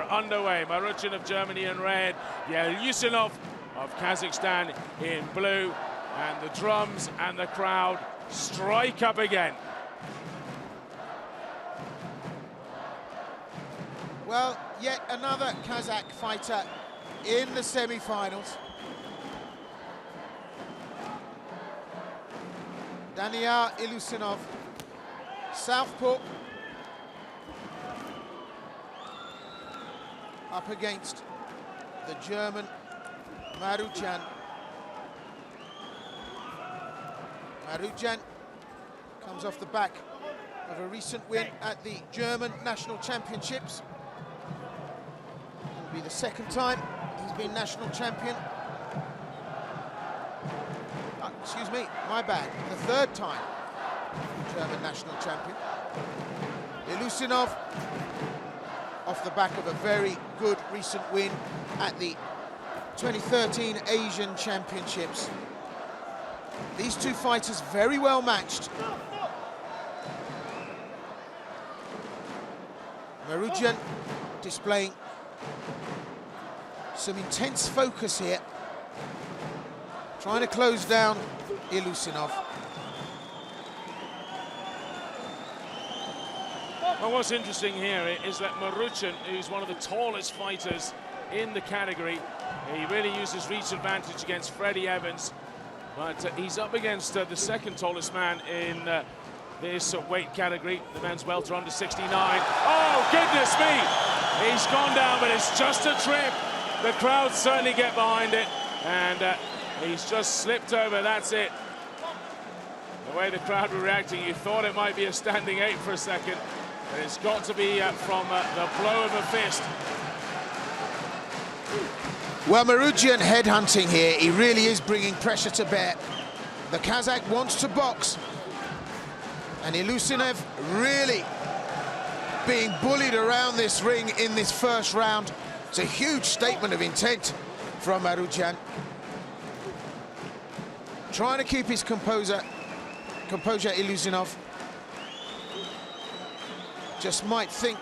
underway. MARUTJAN of Germany in red, YELEUSSINOV of Kazakhstan in blue, and the drums and the crowd strike up again. Well, yet another Kazakh fighter in the semi-finals. Daniyar YELEUSSINOV, southpaw, up against the German MARUTJAN. MARUTJAN comes off the back of a recent win at the German National Championships. It'll be the second time he's been national champion. Excuse me, my bad. The third time German national champion. YELEUSSINOV off the back of a very good recent win at the 2013 Asian Championships. These two fighters very well matched. MARUTJAN displaying some intense focus here, trying to close down YELEUSSINOV. Well, what's interesting here is that MARUTJAN, who's one of the tallest fighters in the category, he really uses reach advantage against Freddie Evans, but he's up against the second tallest man in this weight category, the men's welter under 69. Oh, goodness me! He's gone down, but it's just a trip. The crowd certainly get behind it, and he's just slipped over, that's it. The way the crowd were reacting, you thought it might be a standing 8 for a second, but it's got to be from the blow of a fist. Well, MARUTJAN headhunting here. He really is bringing pressure to bear. The Kazakh wants to box, and YELEUSSINOV really being bullied around this ring in this first round. It's a huge statement of intent from MARUTJAN. Trying to keep his composure, YELEUSSINOV. Just might think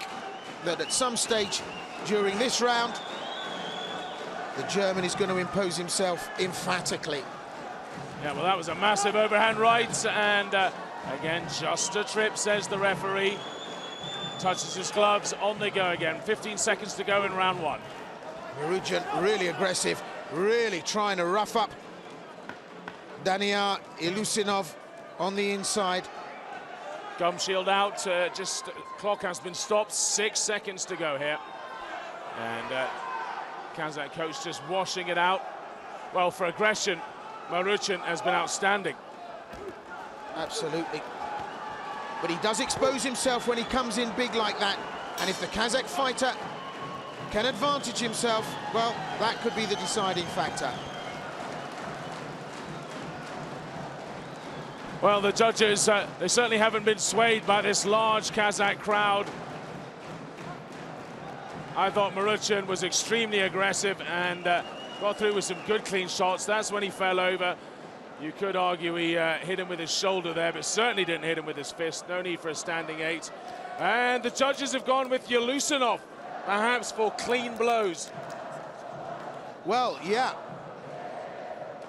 that at some stage during this round, the German is going to impose himself emphatically. Yeah, well, that was a massive overhand right, and again, just a trip, says the referee. Touches his gloves, on they go again. 15 seconds to go in round one. MARUTJAN really aggressive, really trying to rough up Daniyar YELEUSSINOV on the inside. Gum shield out, clock has been stopped, 6 seconds to go here. And Kazakh coach just washing it out. Well, for aggression, MARUTJAN has been outstanding. Absolutely. But he does expose himself when he comes in big like that. And if the Kazakh fighter can advantage himself, well, that could be the deciding factor. Well, the judges, they certainly haven't been swayed by this large Kazakh crowd. I thought MARUTJAN was extremely aggressive and got through with some good clean shots. That's when he fell over. You could argue he hit him with his shoulder there, but certainly didn't hit him with his fist. No need for a standing 8. And the judges have gone with YELEUSSINOV, perhaps for clean blows. Well, yeah.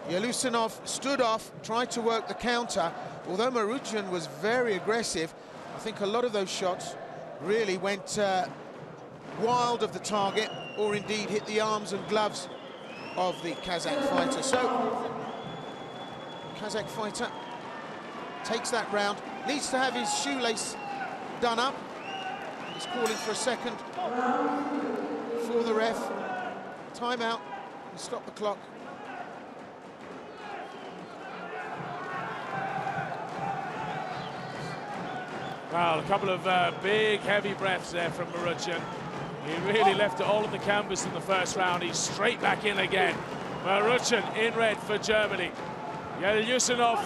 YELEUSSINOV stood off, tried to work the counter. Although MARUTJAN was very aggressive, I think a lot of those shots really went wild of the target, or indeed hit the arms and gloves of the Kazakh fighter. So, Kazakh fighter takes that round, needs to have his shoelace done up. He's calling for a second for the ref. Timeout and stop the clock. Well, a couple of big, heavy breaths there from MARUTJAN. He really left it all on the canvas in the first round. He's straight back in again. MARUTJAN in red for Germany. YELEUSSINOV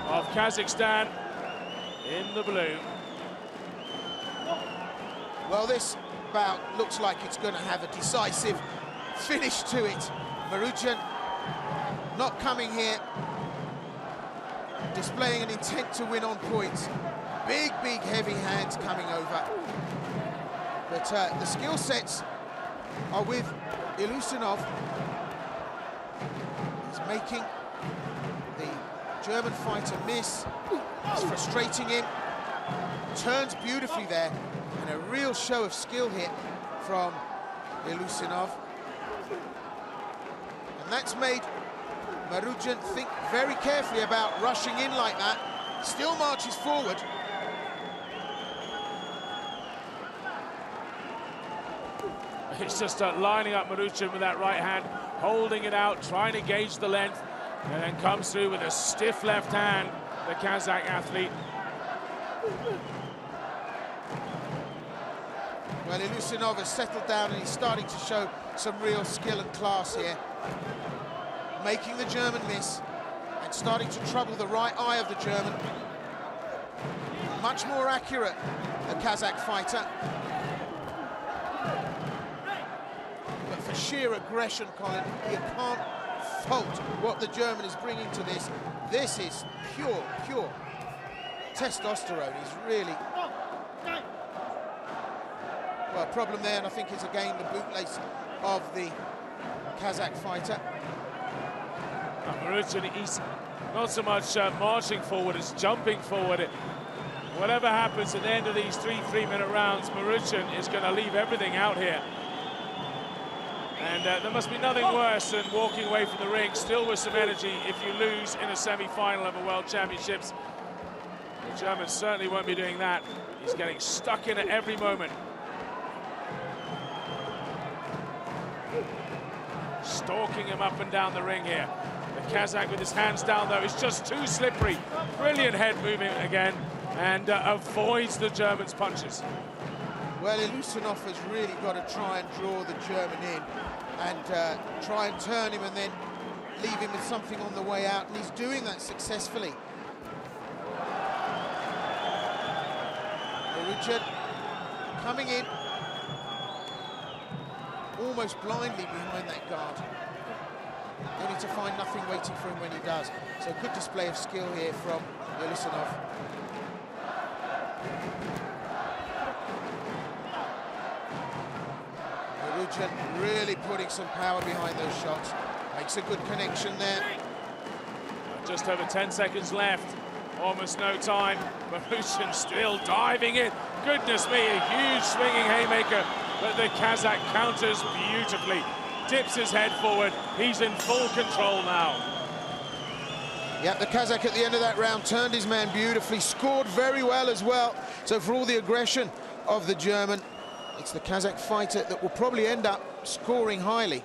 of Kazakhstan in the blue. Well, this bout looks like it's going to have a decisive finish to it. MARUTJAN not coming here, displaying an intent to win on points. Big, big, heavy hands coming over. But the skill sets are with YELEUSSINOV. He's making the German fighter miss. It's frustrating him. Turns beautifully there, and a real show of skill here from YELEUSSINOV. And that's made MARUTJAN think very carefully about rushing in like that. Still marches forward. It's just lining up MARUTJAN with that right hand, holding it out, trying to gauge the length, and then comes through with a stiff left hand, the Kazakh athlete. Well, YELEUSSINOV has settled down and he's starting to show some real skill and class here. Making the German miss and starting to trouble the right eye of the German. Much more accurate, the Kazakh fighter. But for sheer aggression, Colin, you can't fault what the German is bringing to this. This is pure testosterone. He's really... Well, problem there, and I think is again the bootlace of the Kazakh fighter. MARUTJAN, he's not so much marching forward as jumping forward. Whatever happens at the end of these three-minute rounds, MARUTJAN is going to leave everything out here. And there must be nothing worse than walking away from the ring still with some energy if you lose in a semi-final of a World Championships. The German certainly won't be doing that. He's getting stuck in at every moment. Stalking him up and down the ring here. The Kazakh with his hands down, though, is just too slippery. Brilliant head movement again, and avoids the German's punches. Well, YELEUSSINOV has really got to try and draw the German in and try and turn him and then leave him with something on the way out, and he's doing that successfully. MARUTJAN coming in almost blindly behind that guard, only to find nothing waiting for him when he does. So good display of skill here from YELEUSSINOV. MARUTJAN really putting some power behind those shots. Makes a good connection there. Just over 10 seconds left. Almost no time. MARUTJAN still diving in. Goodness me, a huge swinging haymaker. But the Kazakh counters beautifully. Dips his head forward. He's in full control now. Yeah, the Kazakh at the end of that round turned his man beautifully. Scored very well as well. So for all the aggression of the German, it's the Kazakh fighter that will probably end up scoring highly.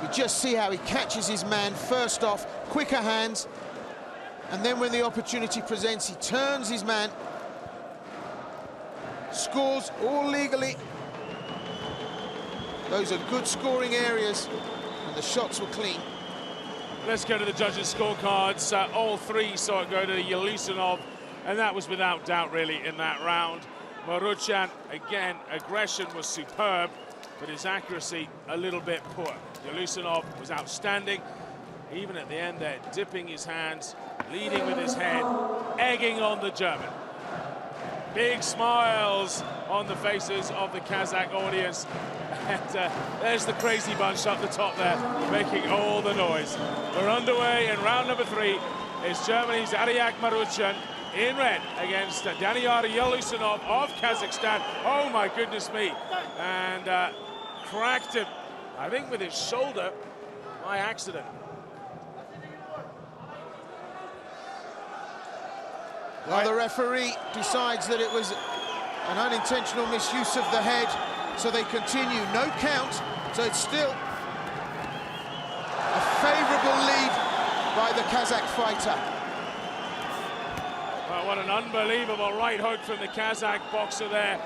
You just see how he catches his man first off, quicker hands, and then when the opportunity presents, he turns his man, scores all legally. Those are good scoring areas, and the shots were clean. Let's go to the judges' scorecards. All three saw it go to YELEUSSINOV, and that was without doubt, really, in that round. MARUTJAN, again, aggression was superb, but his accuracy a little bit poor. YELEUSSINOV was outstanding, even at the end there, dipping his hands, leading with his head, egging on the German. Big smiles on the faces of the Kazakh audience. And there's the crazy bunch up the top there, making all the noise. We're underway in round number 3. It's Germany's Arajik MARUTJAN in red against Daniyar YELEUSSINOV of Kazakhstan. Oh my goodness me. And cracked him, I think with his shoulder, by accident. Well, the referee decides that it was an unintentional misuse of the head, so they continue. No count, so it's still a favourable lead by the Kazakh fighter. Well, what an unbelievable right hook from the Kazakh boxer there.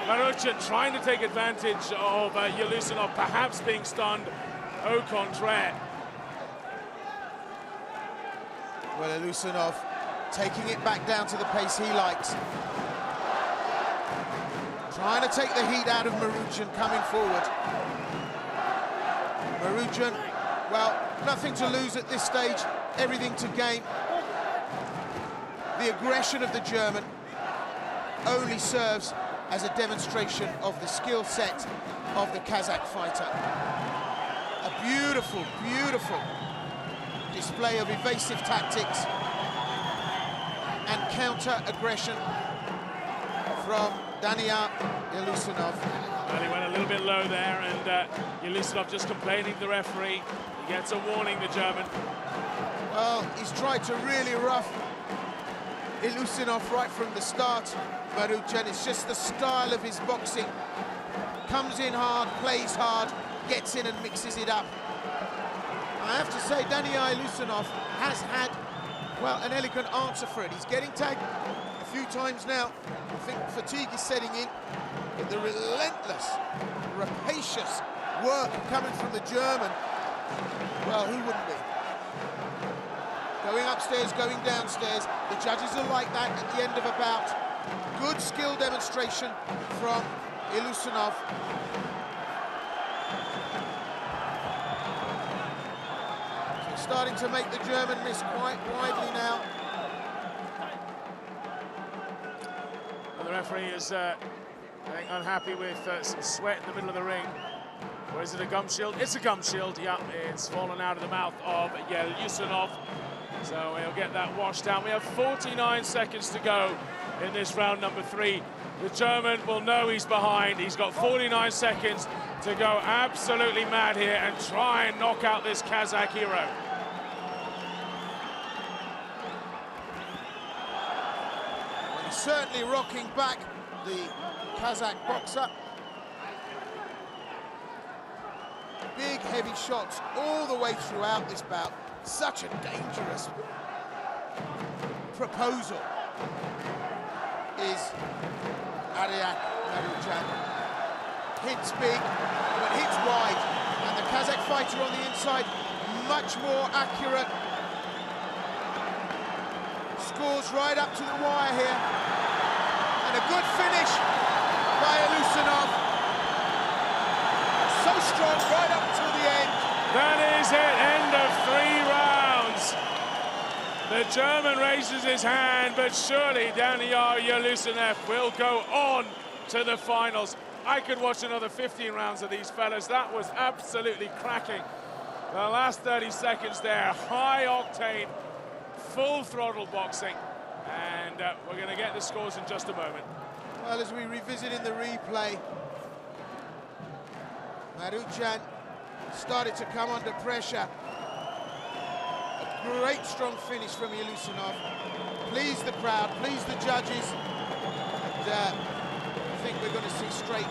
MARUTJAN trying to take advantage of YELEUSSINOV perhaps being stunned. Au contraire. Well, YELEUSSINOV taking it back down to the pace he likes. Trying to take the heat out of MARUTJAN coming forward. MARUTJAN, well, nothing to lose at this stage, everything to gain. The aggression of the German only serves as a demonstration of the skill set of the Kazakh fighter. A beautiful, beautiful display of evasive tactics and counter-aggression from Daniyar YELEUSSINOV. Well, he went a little bit low there, and YELEUSSINOV just complaining to the referee. He gets a warning, the German. Well, he's tried to really rough YELEUSSINOV right from the start, MARUTJAN. It's just the style of his boxing. Comes in hard, plays hard, gets in and mixes it up. I have to say, Daniyar YELEUSSINOV has had, well, an elegant answer for it. He's getting tagged a few times now. I think fatigue is setting in. But the relentless, rapacious work coming from the German, well, who wouldn't be? Going upstairs, going downstairs. The judges are like that at the end of a bout. Good skill demonstration from YELEUSSINOV. So starting to make the German miss quite widely now. Well, the referee is unhappy with some sweat in the middle of the ring. Or is it a gum shield? It's a gum shield. Yeah, it's fallen out of the mouth of YELEUSSINOV. So he'll get that washed down. We have 49 seconds to go in this round number 3. The German will know he's behind. He's got 49 seconds to go absolutely mad here and try and knock out this Kazakh hero. Well, he's certainly rocking back the Kazakh boxer. Big, heavy shots all the way throughout this bout. Such a dangerous proposal is Arajik MARUTJAN. Hits big, but hits wide. And the Kazakh fighter on the inside, much more accurate. Scores right up to the wire here. And a good finish by YELEUSSINOV. So strong right up to the end. That is it, end of 3 rounds. The German raises his hand, but surely Daniyar YELEUSSINOV will go on to the finals. I could watch another 15 rounds of these fellas. That was absolutely cracking. The last 30 seconds there, high octane, full throttle boxing. And we're going to get the scores in just a moment. Well, as we revisit in the replay, MARUTJAN started to come under pressure. A great strong finish from YELEUSSINOV. Pleased the crowd, pleased the judges. And I think we're going to see straight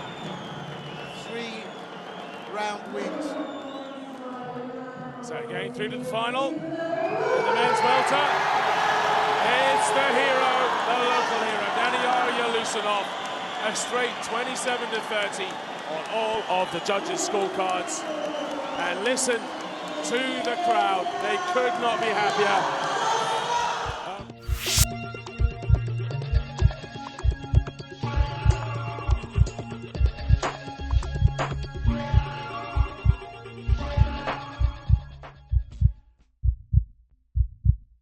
3-round wins. So getting through to the final, in the men's welter, it's the hero, the local hero, Daniyar YELEUSSINOV. A straight 27-30 on all of the judges' scorecards. And listen to the crowd, they could not be happier.